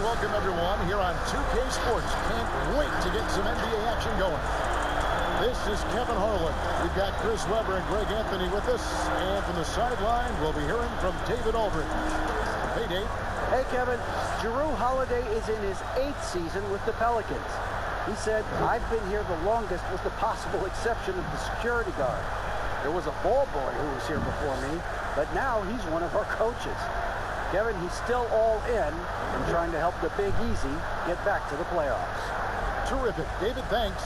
welcome everyone here on 2K Sports. Can't wait to get some NBA action going. This is Kevin Harlan. We've got Chris Webber and Greg Anthony with us. And from the sideline, we'll be hearing from David Aldridge. Hey, Dave. Hey, Kevin. Jrue Holiday is in his 8th season with the Pelicans. He said, "I've been here the longest with the possible exception of the security guard. There was a ball boy who was here before me, but now he's one of our coaches." Kevin, he's still all in and trying to help the Big Easy get back to the playoffs. Terrific. David, thanks.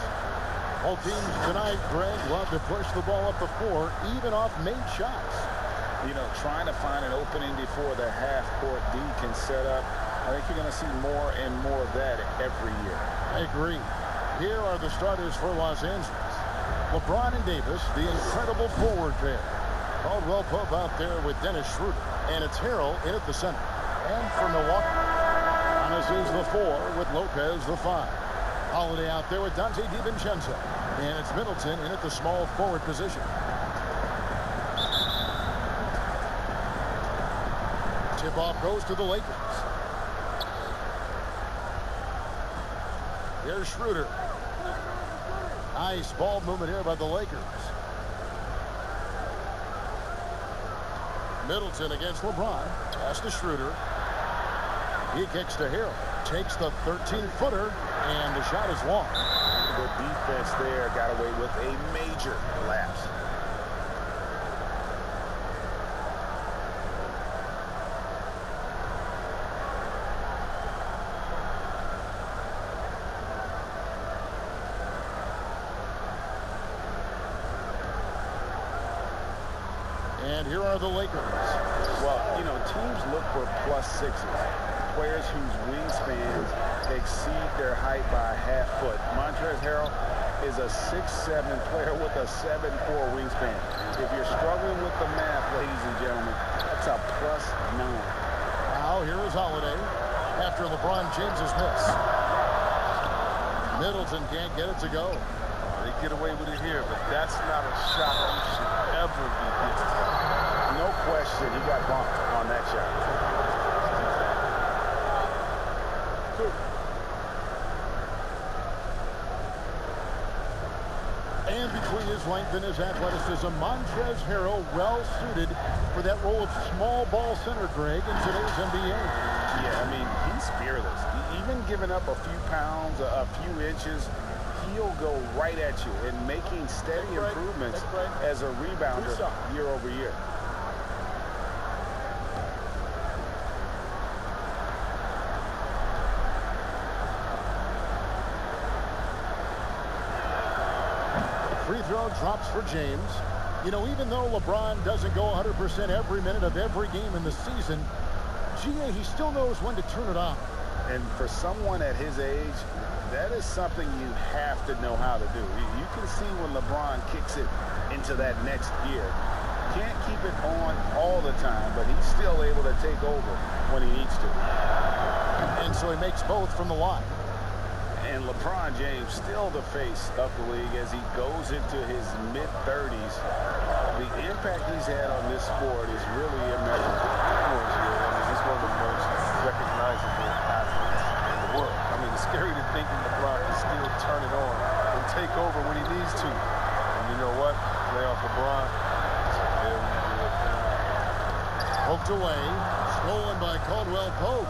Both teams tonight, Greg, love to push the ball up the floor, even off made shots. You know, trying to find an opening before the half-court D can set up. I think you're going to see more and more of that every year. I agree. Here are the starters for Los Angeles. LeBron and Davis, the incredible forward pair. Caldwell Pope out there with Dennis Schroeder. And it's Harrell in at the center. And for Milwaukee, Giannis is the 4 with Lopez the 5. Holiday out there with Dante DiVincenzo. And it's Middleton in at the small forward position. Tip-off goes to the Lakers. Here's Schroeder. Nice ball movement here by the Lakers. Middleton against LeBron. Pass to Schroeder. He kicks to Harrell. Takes the 13-footer, and the shot is long. The defense there got away with a major lapse. And here are the Lakers. Well, you know, teams look for +6s. Players whose wingspans exceed their height by a half foot. Montrezl Harrell is a 6'7" player with a 7'4" wingspan. If you're struggling with the math, ladies and gentlemen, that's a +9. Now here is Holiday after LeBron James's miss. Middleton can't get it to go. They get away with it here, but that's not a shot that should ever be hit. No question, he got bumped on that shot. And between his length and his athleticism, Montrezl Harrell well-suited for that role of small ball center, Greg, in today's NBA. Yeah, I mean, he's fearless. Even giving up a few pounds, a few inches, he'll go right at you and making steady improvements as a rebounder year over year. Free throw drops for James. You know, even though LeBron doesn't go 100% every minute of every game in the season, he still knows when to turn it on. And for someone at his age, that is something you have to know how to do. You can see when LeBron kicks it into that next gear. Can't keep it on all the time, but he's still able to take over when he needs to. And so he makes both from the line. And LeBron James still the face of the league as he goes into his mid-30s. The impact he's had on this sport is really immeasurable. Of course, yeah. I mean, he's one of the most recognizable athletes in the world. I mean, it's scary to think that LeBron can still turn it on and take over when he needs to. And you know what? Playoff LeBron is very good. Poked away. Stolen by Caldwell Pope.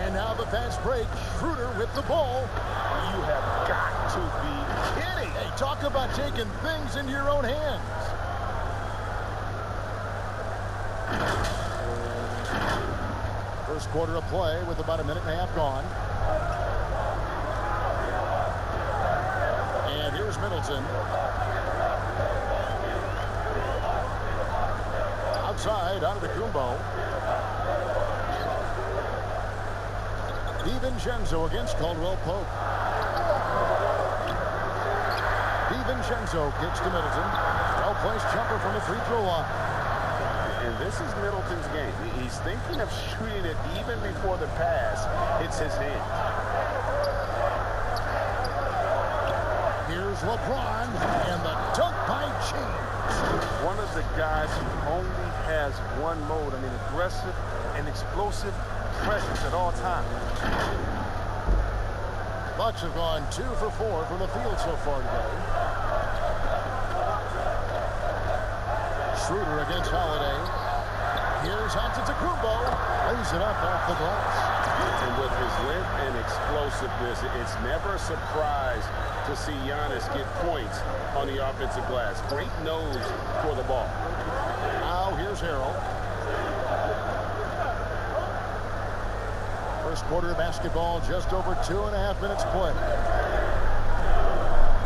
And now the fast break. Schroeder with the ball. You have got to be kidding. Hey, talk about taking things into your own hands. First quarter of play with about a minute and a half gone. And here's Middleton. Outside, Antetokounmpo. DiVincenzo against Caldwell Pope. DiVincenzo kicks to Middleton. Well-placed jumper from the free throw line. And this is Middleton's game. He's thinking of shooting it even before the pass hits his hand. Here's LeBron and the dunk by James. One of the guys who only has one mode. I mean, aggressive and explosive presence at all times. Bucks have gone 2 for 4 from the field so far today. Schroeder against Holiday. Here's Antetokounmpo. Lays it up off the glass. And with his length and explosiveness, it's never a surprise to see Giannis get points on the offensive glass. Great nose for the ball. Now here's Harrell. First quarter of basketball, just over 2.5 minutes played.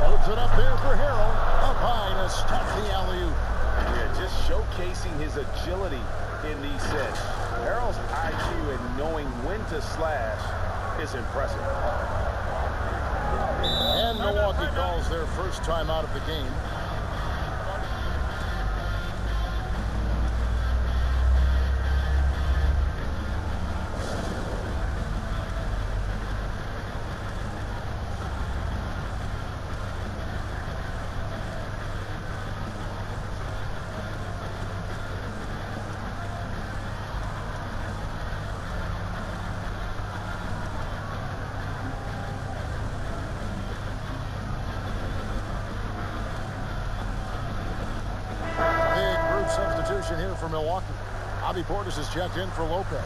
Loads it up there for Harrell. Up high to stop the alley-oop. Yeah, just showcasing his agility in these sets. Harrell's IQ and knowing when to slash is impressive. And Milwaukee calls their first time out of the game. Substitution here for Milwaukee. Bobby Portis has checked in for Lopez.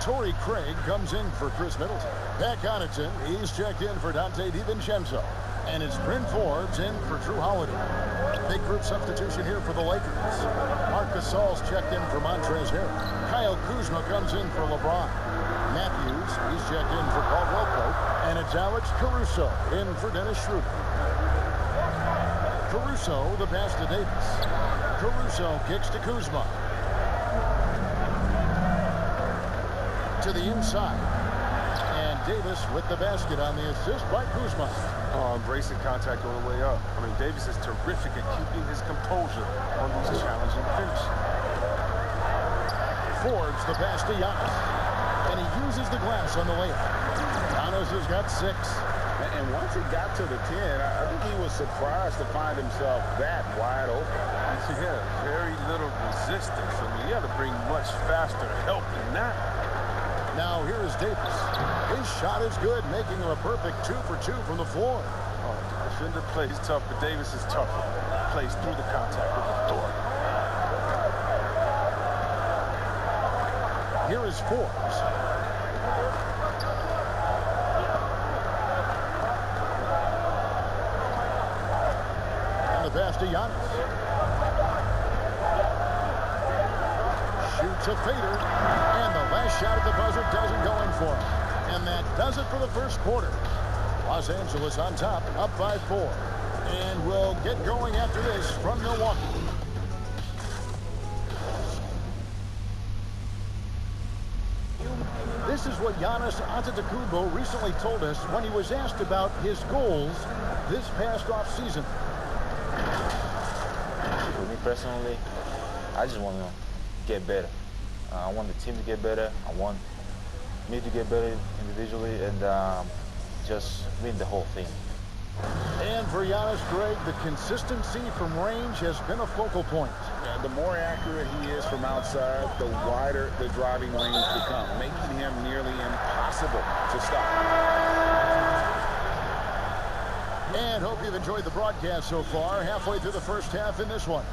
Torrey Craig comes in for Chris Middleton. Pat Connaughton, he's checked in for Dante DiVincenzo. And it's Bryn Forbes in for Drew Holiday. Big group substitution here for the Lakers. Marc Gasol's checked in for Montrezl Harrell. Kyle Kuzma comes in for LeBron. Matthews, he's checked in for Caldwell Pope. And it's Alex Caruso in for Dennis Schroeder. Caruso, the pass to Davis. Caruso kicks to Kuzma. To the inside. And Davis with the basket on the assist by Kuzma. Embracing contact on the way up. I mean, Davis is terrific at keeping his composure on these challenging finishes. Forbes the pass to Giannis. And he uses the glass on the layup. Giannis has got 6. And once he got to the 10, I think he was surprised to find himself that wide open. Yeah, very little resistance. I mean, you have to bring much faster help than that. Now here is Davis. His shot is good, making him a perfect 2 for 2 from the floor. The defender plays tough, but Davis is tougher. Plays through the contact with authority. Here is Forbes. And the pass to Giannis. Shoots a fader, and the last shot at the buzzer doesn't go in for him. And that does it for the first quarter. Los Angeles on top, up 5-4. And we'll get going after this from Milwaukee. This is what Giannis Antetokounmpo recently told us when he was asked about his goals this past offseason. For me personally, I just want to get better. I want the team to get better. I want me to get better individually and just win the whole thing. And for Giannis, Greg, the consistency from range has been a focal point. The more accurate he is from outside, the wider the driving lanes become, making him nearly impossible to stop. And hope you've enjoyed the broadcast so far, halfway through the first half in this one.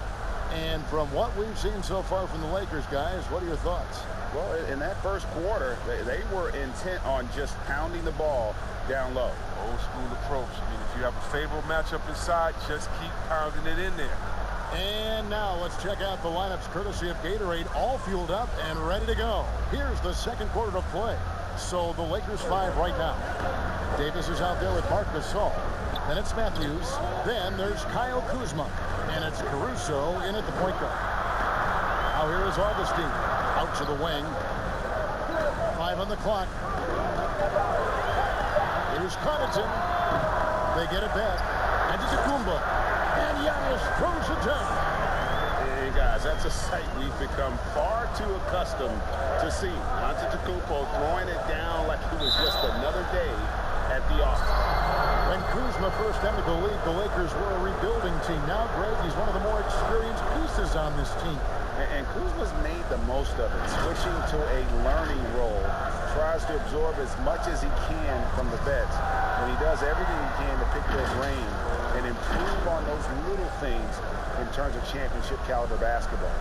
And from what we've seen so far from the Lakers, guys, what are your thoughts? Well, in that first quarter, they were intent on just pounding the ball down low. Old school approach. I mean, if you have a favorable matchup inside, just keep pounding it in there. And now let's check out the lineups courtesy of Gatorade, all fueled up and ready to go. Here's the second quarter of play. So the Lakers 5 right now. Davis is out there with Marc Gasol. Then it's Matthews. Then there's Kyle Kuzma. And it's Caruso in at the point guard. Now here is Augustine. Out to the wing. 5 on the clock. Here's Connaughton. They get it back. Antetokounmpo. And Giannis throws it down. Hey, guys, that's a sight we've become far too accustomed to seeing. Antetokounmpo throwing it down like it was just another day at the office. When Kuzma first entered the league, the Lakers were a rebuilding team. Now, Greg, he's one of the more experienced pieces on this team. And Kuzma's made the most of it, switching to a learning role, tries to absorb as much as he can from the vets, and he does everything he can to pick their brain and improve on those little things in terms of championship caliber basketball.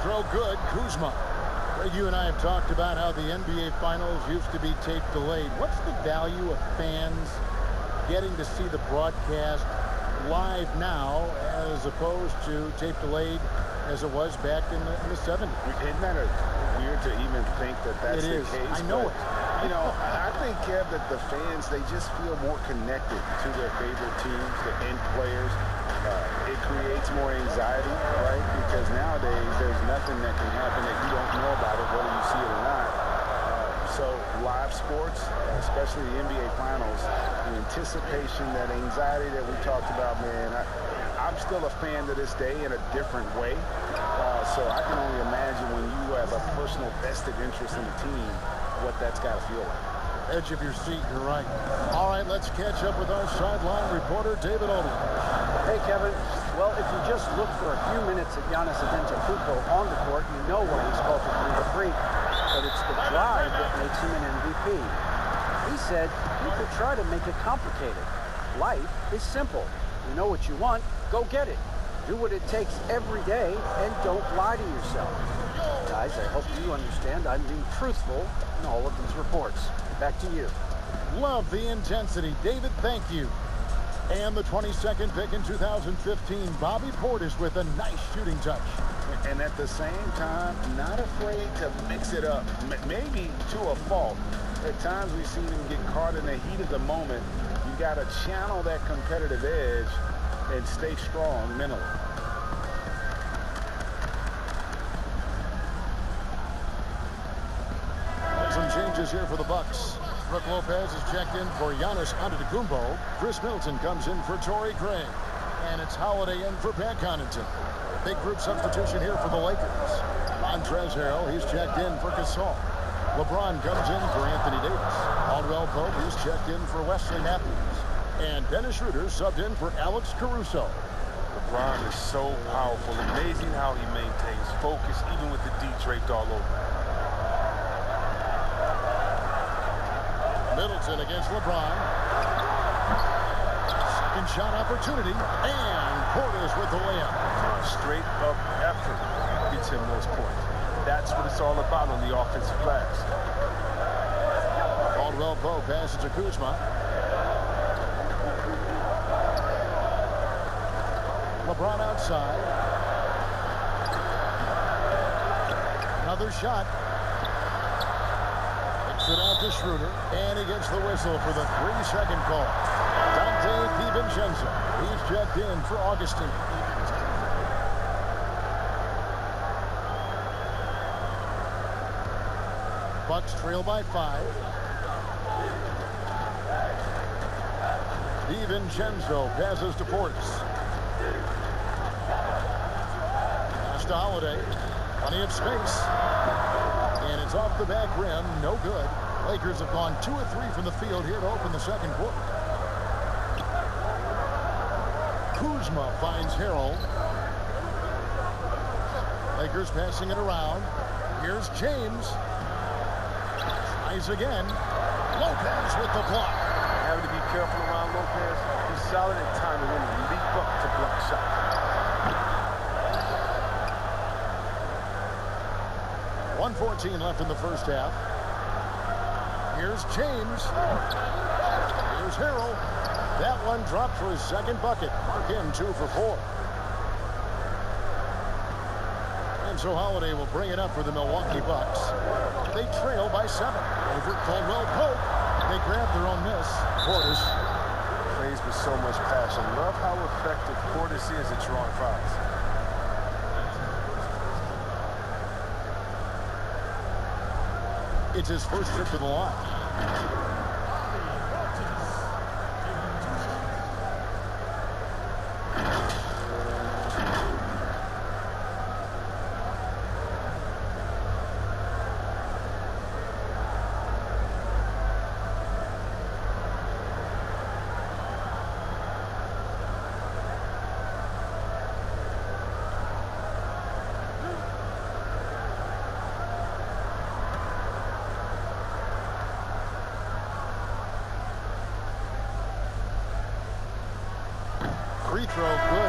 Throw good. Kuzma. Greg, you and I have talked about how the NBA Finals used to be tape delayed. What's the value of fans getting to see the broadcast live now as opposed to tape delayed as it was back in the 70s? Isn't that weird to even think that that's the case? I know it. You know, I think, Kev, that the fans, they just feel more connected to their favorite teams, the end players. It creates more anxiety, right? Because nowadays there's nothing that can happen that you don't know about it, whether you see it or not. So live sports, especially the NBA Finals, the anticipation, that anxiety that we talked about, man, I'm still a fan to this day in a different way. So I can only imagine when you have a personal vested interest in the team, what that's got to feel like. Edge of your seat, you're right. All right, let's catch up with our sideline reporter, David Olden. Hey, Kevin. Well, if you just look for a few minutes at Giannis Antetokounmpo on the court, you know why he's called the Green Freak. But it's the drive that makes him an MVP. He said you could try to make it complicated. Life is simple. You know what you want, go get it. Do what it takes every day, and don't lie to yourself. Guys, I hope you understand I'm being truthful in all of these reports. Back to you. Love the intensity. David, thank you. And the 22nd pick in 2015, Bobby Portis with a nice shooting touch. And at the same time, not afraid to mix it up, maybe to a fault. At times we've seen him get caught in the heat of the moment. You got to channel that competitive edge and stay strong mentally. Some changes here for the Bucks. Brook Lopez is checked in for Giannis Antetokounmpo. Chris Middleton comes in for Torrey Craig. And it's Holiday in for Pat Connaughton. Big group substitution here for the Lakers. Montrezl Harrell, he's checked in for Gasol. LeBron comes in for Anthony Davis. Caldwell Pope, he's checked in for Wesley Matthews. And Dennis Schroeder subbed in for Alex Caruso. LeBron is so powerful. Amazing how he maintains focus, even with the D draped all over. Middleton against LeBron. Second shot opportunity. And Portis with the layup. Straight up effort gets him those points. That's what it's all about on the offensive glass. Caldwell Pope passes to Kuzma. LeBron outside. Another shot. Kicks it out to Schroeder. And he gets the whistle for the 3-second call. Dante DiVincenzo. He's checked in for Augustine. Bucks trail by 5. DiVincenzo passes to Portis. Pass to Holiday. Plenty of space. And it's off the back rim. No good. Lakers have gone 2 of 3 from the field here to open the second quarter. Kuzma finds Harrell. Lakers passing it around. Here's James. Tries again. Lopez with the block. Having to be careful around Lopez. He's solid at timing when he leap up to block shots. 1:14 left in the first half. Here's James. Here's Harrell. That one dropped for his second bucket. Mark him 2 for 4. And so Holiday will bring it up for the Milwaukee Bucks. They trail by 7. Over Caldwell Pope. They grab their own miss. Portis Plays with so much passion. Love how effective Portis is at drawing fouls. It's his first trip to the line.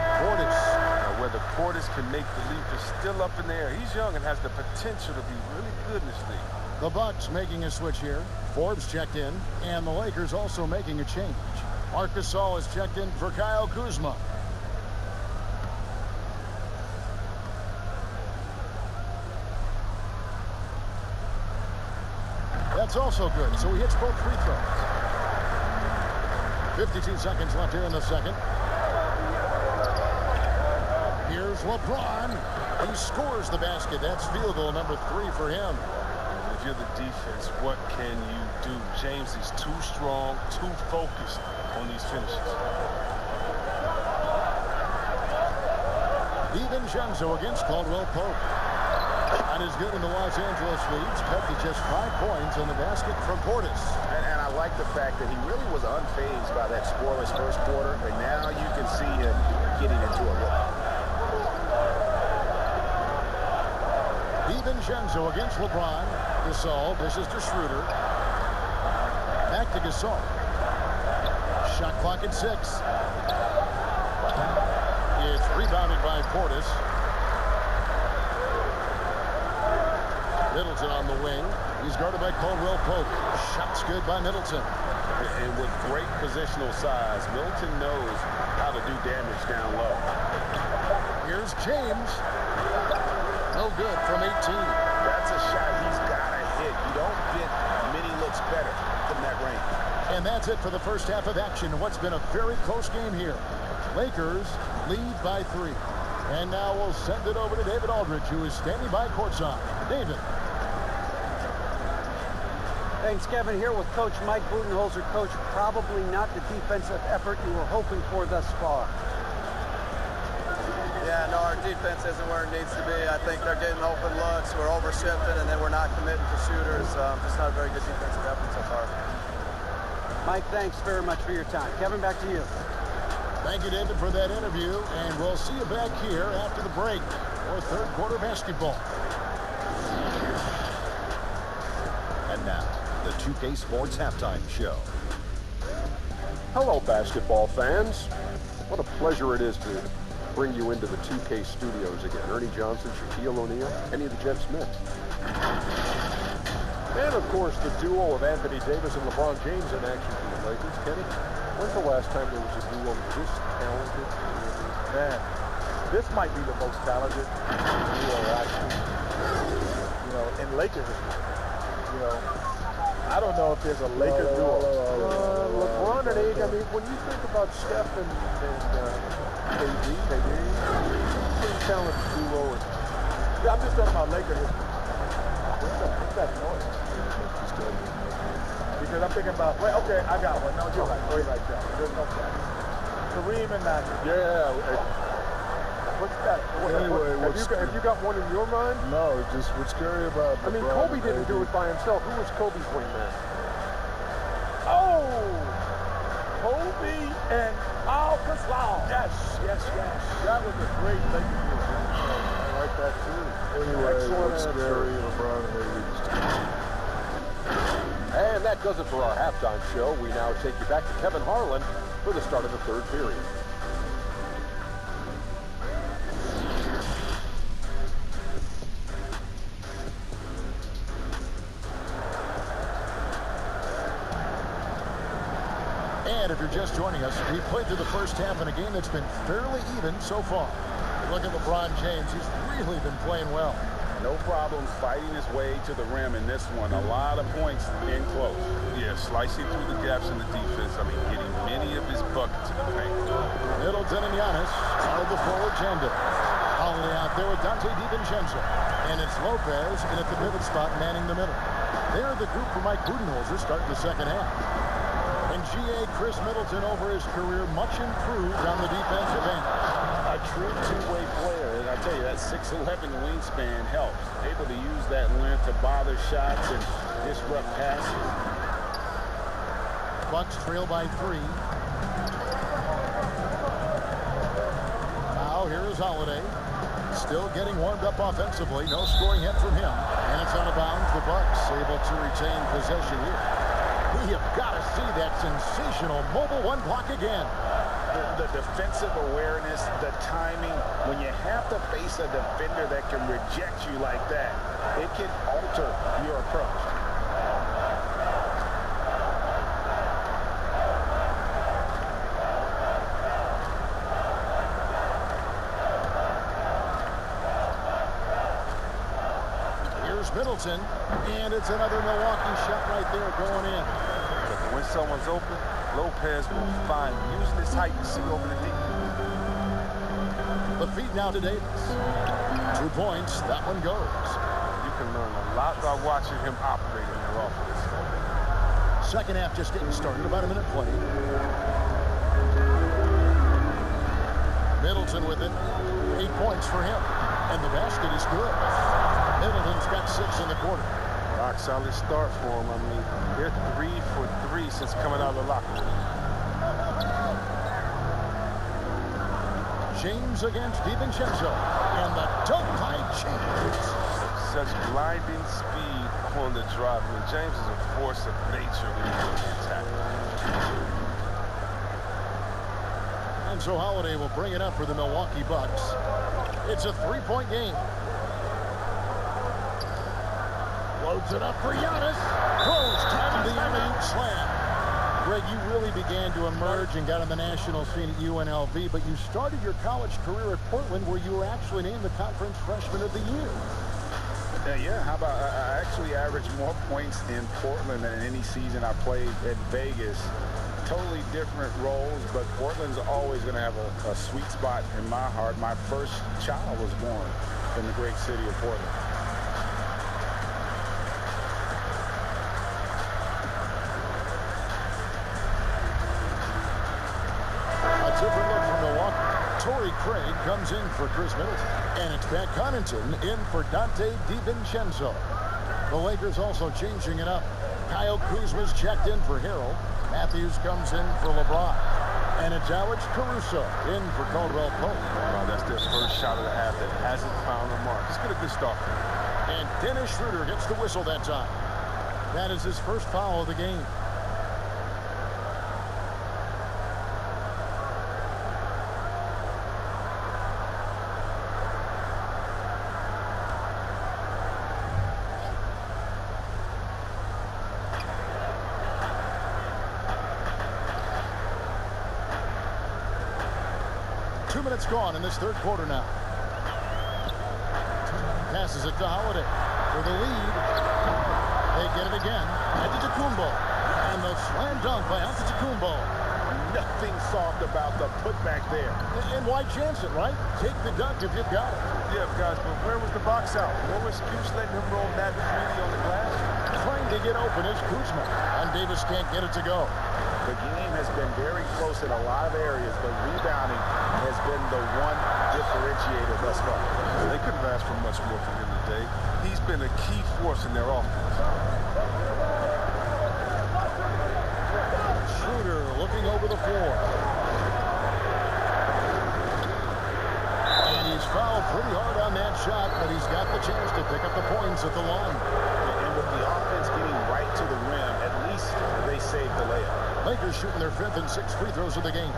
with Portis. Whether Portis can make the leap is still up in the air. He's young and has the potential to be really good in this league. The Bucks making a switch here. Forbes checked in, and the Lakers also making a change. Marc Gasol is checked in for Kyle Kuzma. That's also good, so he hits both free throws. 52 seconds left here in the second. Here's LeBron. He scores the basket. That's field goal number 3 for him. If you're the defense, what can you do? James is too strong, too focused on these finishes. DiVincenzo against Caldwell Pope. Not as good in the Los Angeles leads. Cut to just 5 points on the basket from Portis. And I like the fact that he really was unfazed by that scoreless first quarter, and now you can see him getting into a rhythm. DiVincenzo against LeBron. Gasol dishes to Schroeder. Back to Gasol. Shot clock at 6. It's rebounded by Portis. Middleton on the wing. He's guarded by Caldwell Pope. Shot's good by Middleton. And with great positional size, Middleton knows how to do damage down low. Here's James. No good from 18. That's a shot he's got to hit. You don't get many looks better from that range. And that's it for the first half of action. What's been a very close game here. Lakers lead by 3. And now we'll send it over to David Aldridge, who is standing by courtside. David. Thanks, Kevin. Here with Coach Mike Budenholzer. Coach, probably not the defensive effort you were hoping for thus far. Yeah, no, our defense isn't where it needs to be. I think they're getting open looks. We're overshifting, and then we're not committing to shooters. Just not a very good defensive effort so far. Mike, thanks very much for your time. Kevin, back to you. Thank you, David, for that interview. And we'll see you back here after the break for third quarter basketball. And now, the 2K Sports Halftime Show. Hello, basketball fans. What a pleasure it is to bring you into the 2K studios again. Ernie Johnson, Shaquille O'Neal, Kenny the Jet Smith. And, of course, the duo of Anthony Davis and LeBron James in action for the Lakers. Kenny, when's the last time there was a duo this talented? Man, this might be the most talented duo, actually, in Lakers history. I don't know if there's a Laker duo. LeBron and AD, I mean, when you think about Steph and KD, pretty talented duo. Yeah, I'm just talking about Laker history. What's that noise? Because I'm thinking about, wait, okay, I got one. No, you're right. You're right, John. There's no question. Kareem and Magic. Yeah. What's that? Anyway, have you got one in your mind? No, just what's scary about I mean, Kobe didn't do it by himself. Who was Kobe's wingman? Oh! Kobe and Al Gasol. Yes. That was a great Laker duo. I like that, too. Anyway, Excellent what's answer. scary, LeBron and AD. And that does it for our halftime show. We now take you back to Kevin Harlan for the start of the third period. And if you're just joining us, we've played through the first half in a game that's been fairly even so far. Look at LeBron James. He's really been playing well. No problem fighting his way to the rim in this one. A lot of points in close. Yeah, slicing through the gaps in the defense. I mean, getting many of his buckets in the paint. Middleton and Giannis out of the forward tandem. Holiday out there with Dante DiVincenzo. And it's Lopez in at the pivot spot manning the middle. They're the group for Mike Budenholzer starting the second half. And GA Chris Middleton over his career much improved on the defensive end. A true two-way player, and I tell you, that 6'11" wingspan helps. Able to use that length to bother shots and disrupt passes. Bucks trail by 3. Now here is Holiday. Still getting warmed up offensively. No scoring hit from him. And it's out of bounds. The Bucks able to retain possession here. We have got to see that sensational mobile one block again. the defensive awareness, the timing. When you have to face a defender that can reject you like that, it can alter your approach. Here's Middleton, and it's another Milwaukee shot right there going in. When someone's open, Lopez will find using his height to see over the deep. The feed now to Davis. 2 points, that one goes. You can learn a lot by watching him operate in their offense. Second half just getting started, about a minute 20. Middleton with it, 8 points for him, and the basket is good. Middleton's got 6 in the quarter. Rock solid start for him. I mean, they're 3 for 3 since coming out of the locker room. James against DiVincenzo, and the dunk by James. Such blinding speed on the drive. I mean, James is a force of nature when he's on the attack. And so Holiday will bring it up for the Milwaukee Bucks. It's a 3-point game. Loads it up for Giannis. Throws down the alley-oop slam. Greg, you really began to emerge and got on the national scene at UNLV, but you started your college career at Portland, where you were actually named the Conference Freshman of the Year. Yeah, how about I actually averaged more points in Portland than in any season I played at Vegas. Totally different roles, but Portland's always going to have a sweet spot in my heart. My first child was born in the great city of Portland. Torrey Craig comes in for Chris Middleton, and it's Pat Connaughton in for Dante DiVincenzo. The Lakers also changing it up. Kyle Kuzma's checked in for Harrell. Matthews comes in for LeBron. And it's Alex Caruso in for Caldwell Pope. Wow, that's their first shot of the half that hasn't found a mark. Let's get a good start. And Dennis Schroeder gets the whistle that time. That is his first foul of the game. Gone in this third quarter now. Passes it to Holiday for the lead. They get it again. Antetokounmpo, and the slam dunk by Antetokounmpo. Nothing soft about the putback there. And why chance it, right? Take the dunk if you've got it. Yeah, guys, but where was the box out? No excuse letting him roll that freely on the glass. Trying to get open is Kuzma, and Davis can't get it to go. The game has been very close in a lot of areas, but rebounding has been the one differentiator thus far. They couldn't ask for much more from him today. He's been a key force in their offense. Schroeder looking over the floor. And he's fouled pretty hard on that shot, but he's got the chance to pick up the points at the line. And with the offense getting right to the rim, at least they saved the layup. Lakers shooting their 5th and 6th free throws of the game.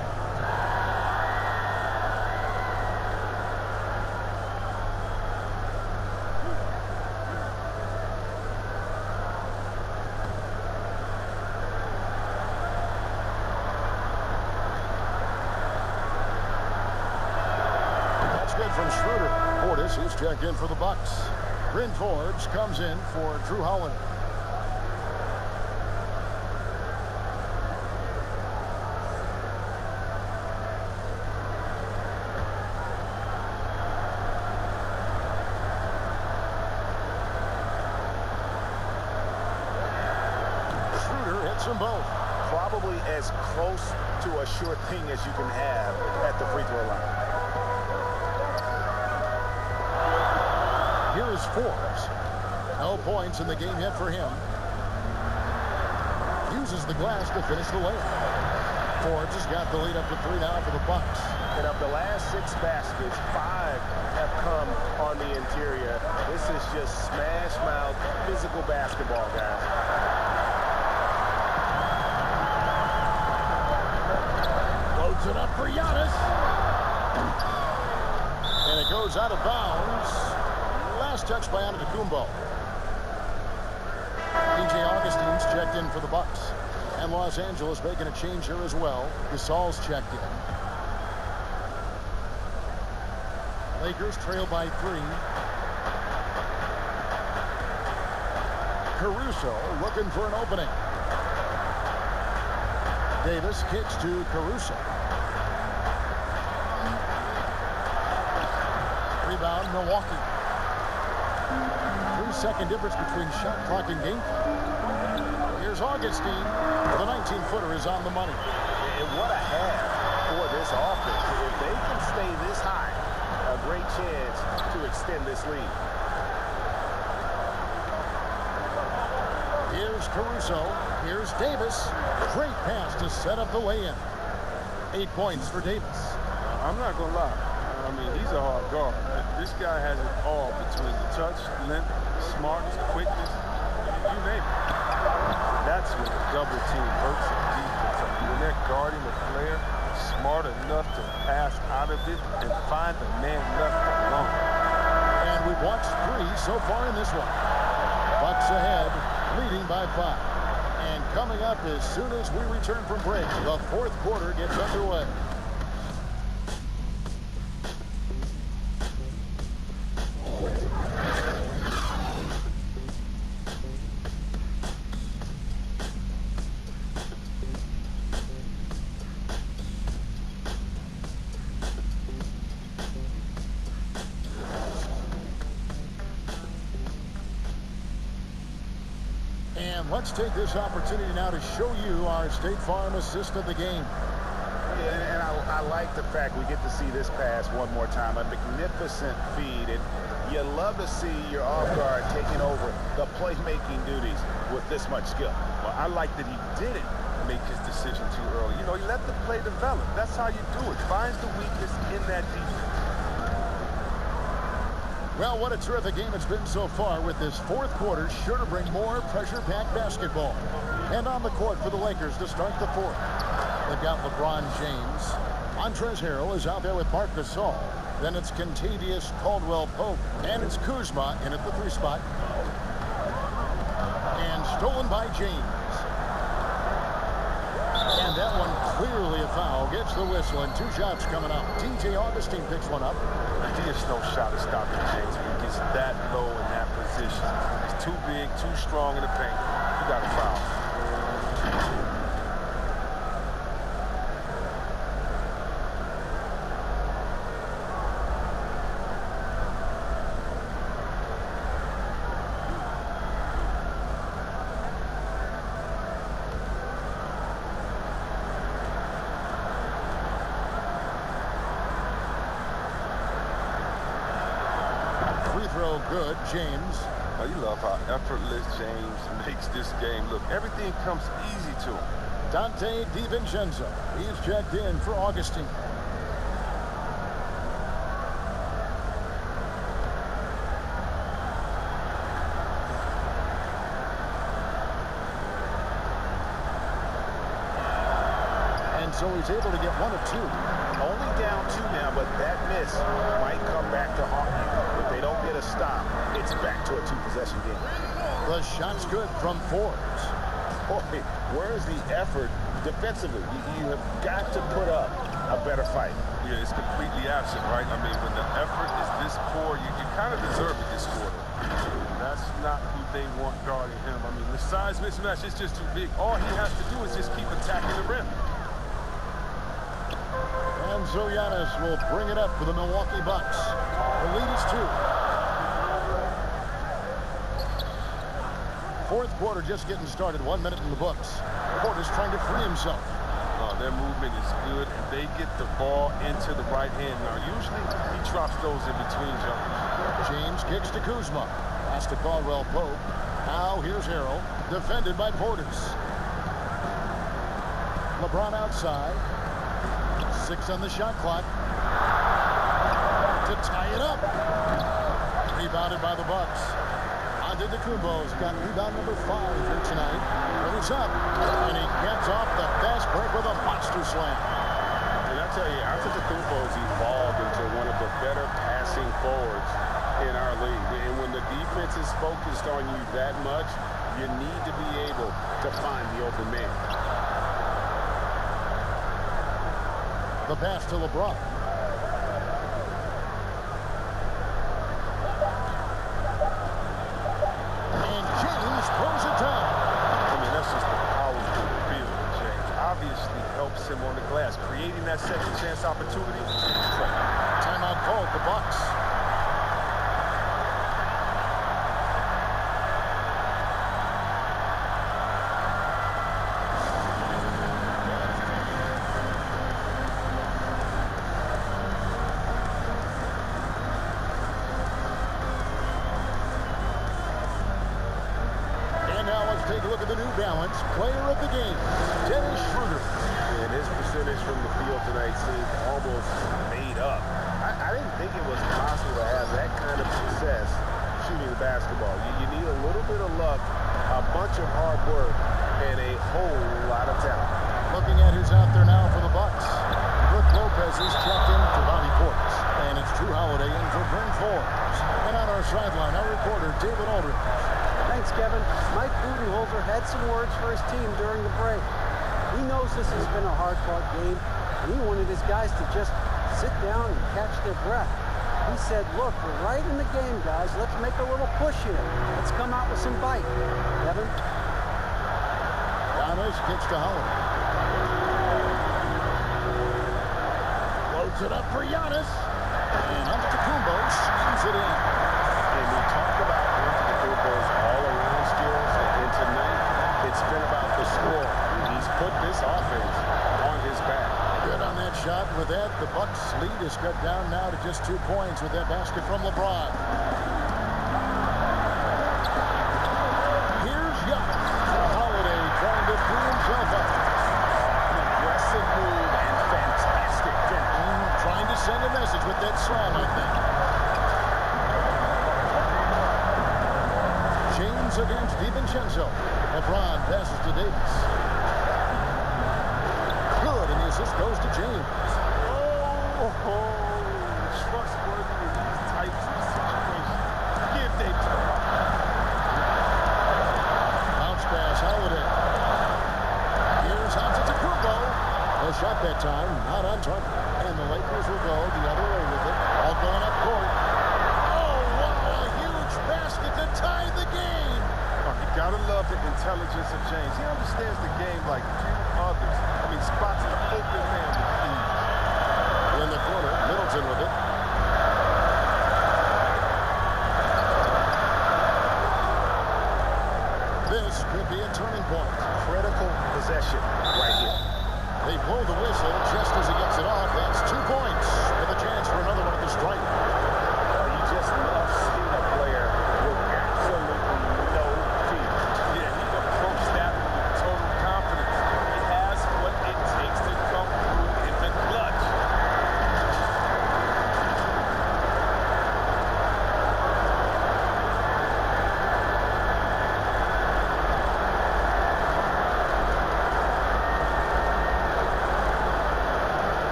That's good from Schroeder. Portis, he's checked in for the Bucks. Bryn Forbes comes in for Drew Holiday. Them both. Probably as close to a sure thing as you can have at the free throw line. Here is Forbes. No points in the game yet for him. Uses the glass to finish the layup. Forbes has got the lead up to 3 now for the Bucks. And of the last 6 baskets, 5 have come on the interior. This is just smash mouth physical basketball, guys. Puts it up for Giannis. And it goes out of bounds. Last touch by Antetokounmpo. DJ Augustine's checked in for the Bucks. And Los Angeles making a change here as well. Gasol's checked in. Lakers trail by 3. Caruso looking for an opening. Davis kicks to Caruso. Rebound, Milwaukee. 3-second difference between shot clock and game clock. Here's Augustine. The 19-footer is on the money. And what a half for this offense. If they can stay this high, a great chance to extend this lead. Here's Caruso. Here's Davis. Great pass to set up the lay-in. 8 points for Davis. I'm not going to lie. I mean, he's a hard guard. This guy has it all between the touch, length, smartness, quickness, you name it. That's when the double team hurts in defense. I mean, when they're guarding the player smart enough to pass out of it and find the man left alone. And we've watched 3 so far in this one. Bucks ahead, leading by 5. And coming up as soon as we return from break, the 4th quarter gets underway. And let's take this opportunity now to show you our State Farm assist of the game. And I like the fact we get to see this pass one more time. A magnificent feed. And you love to see your off guard taking over the playmaking duties with this much skill. Well, I like that he didn't make his decision too early. You know, he let the play develop. That's how you do it. Find the weakness in that defense. Well, what a terrific game it's been so far, with this 4th quarter sure to bring more pressure-packed basketball. And on the court for the Lakers to start the 4th. They've got LeBron James. Montrezl Harrell is out there with Marc Gasol. Then it's Kentavious Caldwell-Pope. And it's Kuzma in at the 3 spot. And stolen by James. And that one clearly a foul. Gets the whistle, and 2 shots coming up. DJ Augustine picks one up. There's no shot of stopping James when he gets that low in that position. He's too big, too strong in the paint. You got a foul. Good, James. Oh, you love how effortless James makes this game look. Everything comes easy to him. Dante DiVincenzo. He's checked in for Augustine. And so he's able to get 1 of 2. Only down 2 now, but that miss might come back to haunt you. If they don't get a stop, it's back to a 2-possession game. The shot's good from Forbes. Boy, where's the effort defensively? You have got to put up a better fight. Yeah, it's completely absent, right? I mean, when the effort is this poor, you kind of deserve it this quarter. That's not who they want guarding him. I mean, the size mismatch is just too big. All he has to do is just keep attacking the rim. And so Giannis will bring it up for the Milwaukee Bucks. The lead is 2. 4th quarter just getting started. 1 minute in the books. Porter's trying to free himself. Their movement is good, and they get the ball into the right hand. Now, usually he drops those in between jumpers. James kicks to Kuzma. Pass to Caldwell-Pope. Now here's Harrell, defended by Portis. LeBron outside. 6 on the shot clock. To tie it up. Rebounded by the Bucks. Antetokounmpo's got rebound number 5 here tonight. But he's up. And he gets off the fast break with a monster slam. And tell you, Antetokounmpo's evolved into one of the better passing forwards in our league. And when the defense is focused on you that much, you need to be able to find the open man. The pass to LeBron. And James throws it down. I mean, that's just the power of the field of James. Obviously helps him on the glass, creating that second chance opportunity. Timeout called, the Bucks. Take a look at the New Balance player of the game, Dennis Schroeder. And his percentage from the field tonight seemed almost made up. I didn't think it was possible to have that kind of success shooting the basketball. You need a little bit of luck, a bunch of hard work, and a whole lot of talent. Looking at who's out there now for the Bucks. Brook Lopez is checked in for Bobby Portis. And it's Drew Holiday in for Bryn Forbes. And on our sideline, our reporter, David Aldridge. Thanks, Kevin. Mike Budenholzer had some words for his team during the break. He knows this has been a hard-fought game, and he wanted his guys to just sit down and catch their breath. He said, look, we're right in the game, guys. Let's make a little push here. Let's come out with some bite. Kevin? Giannis gets to Holiday. Loads it up for Giannis. And Antetokounmpo slams it in. And we talk about Antetokounmpo's all-around skills, and tonight it's been about the score. He's put this offense on his back. Good on that shot. With that, the Bucks lead is cut down now to just 2 points with that basket from LeBron. Here's Giannis. Holiday trying to free himself up. An aggressive move and fantastic finish. Trying to send a message with that slam, I think. James against DiVincenzo. LeBron passes to Davis. Good, and the assist goes to James. Trustworthy in these types of situations. Give Davis the ball. Bounce pass, Holiday. Here's Antetokounmpo. No shot that time, not on target. And the Lakers will go the other way with it. All going up court. Oh, wow, a huge basket to tie the game. You gotta love the intelligence of James. He understands the game like few others. I mean, spots the open man with ease. In the corner, Middleton with it. This could be a turning point. Critical possession right here. They blow the whistle just as he gets it off. That's 2 points with a chance for another one at the stripe. You just love seeing a player with absolutely no fear. Yeah, he approached that with total confidence. He has what it takes to come through in the clutch.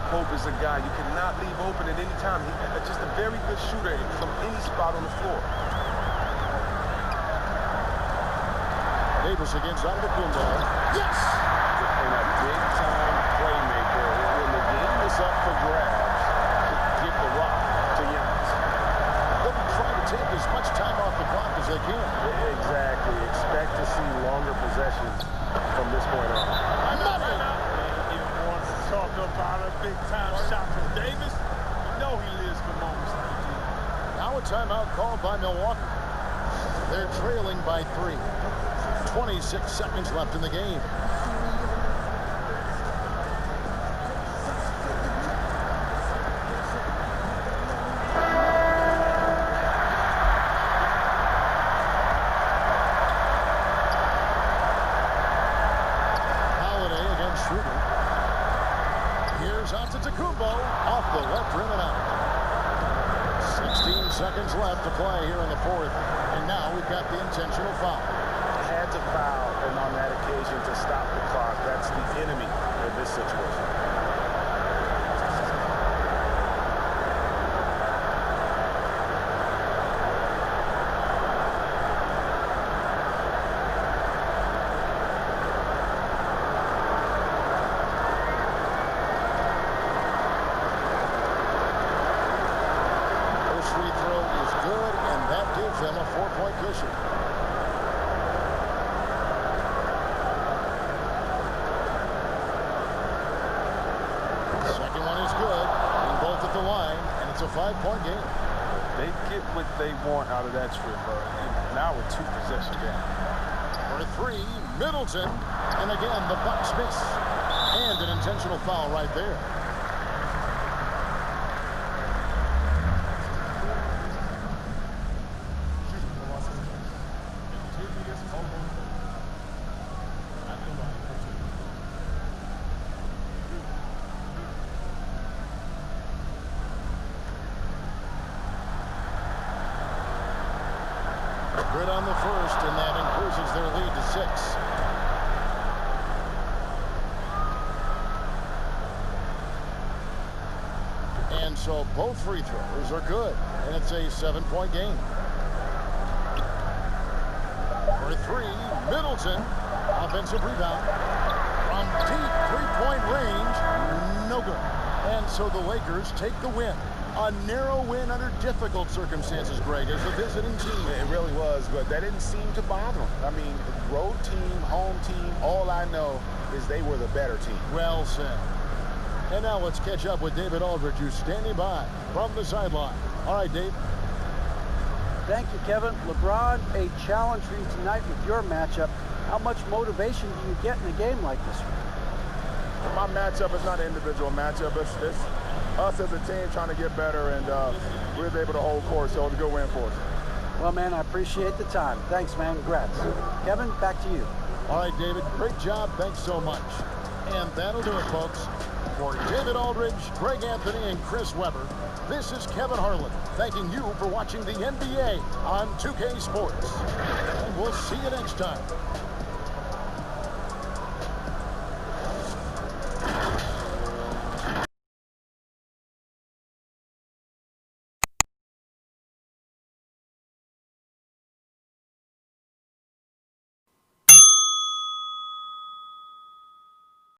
Pope is a guy you cannot leave open at any time. He's just a very good shooter from any spot on the floor. Davis against Antetokounmpo. Yes! And a big-time playmaker when the game is up for grabs to get the rock to Giannis. They'll be trying to take as much time off the clock as they can. Exactly. Expect to see longer possessions from this point on. Talk about a big-time shot from Davis. You know he lives for moments like these. Now a timeout called by Milwaukee. They're trailing by 3. 26 seconds left in the game. Holiday against Schroeder. Here's Antetokounmpo off the left rim and out. 16 seconds left to play here in the fourth. And now we've got the intentional foul. Had to foul, and on that occasion to stop the clock. That's the enemy in this situation. First free throw is good, and that gives them a 4-point cushion. Second one is good, and both at the line, and it's a 5-point game. They get what they want out of that strip, bro. Now a 2-possession game. For three, Middleton, and again the Bucks miss, and an intentional foul right there. Good on the first, and that increases their lead to 6. And so both free throws are good, and it's a 7-point game. For three, Middleton, offensive rebound. From deep three-point range, no good. And so the Lakers take the win. A narrow win under difficult circumstances, Greg, as a visiting team. It really was, but that didn't seem to bother them. I mean, road team, home team, all I know is they were the better team. Well said. And now let's catch up with David Aldridge, who's standing by from the sideline. All right, Dave. Thank you, Kevin. LeBron, a challenge for you tonight with your matchup. How much motivation do you get in a game like this? My matchup is not an individual matchup. It's us as a team trying to get better, and we were able to hold court, so it was a good win for us. Well, man, I appreciate the time. Thanks, man. Congrats. Kevin, back to you. All right, David. Great job. Thanks so much. And that'll do it, folks. For David Aldridge, Greg Anthony, and Chris Webber, this is Kevin Harlan thanking you for watching the NBA on 2K Sports. And we'll see you next time.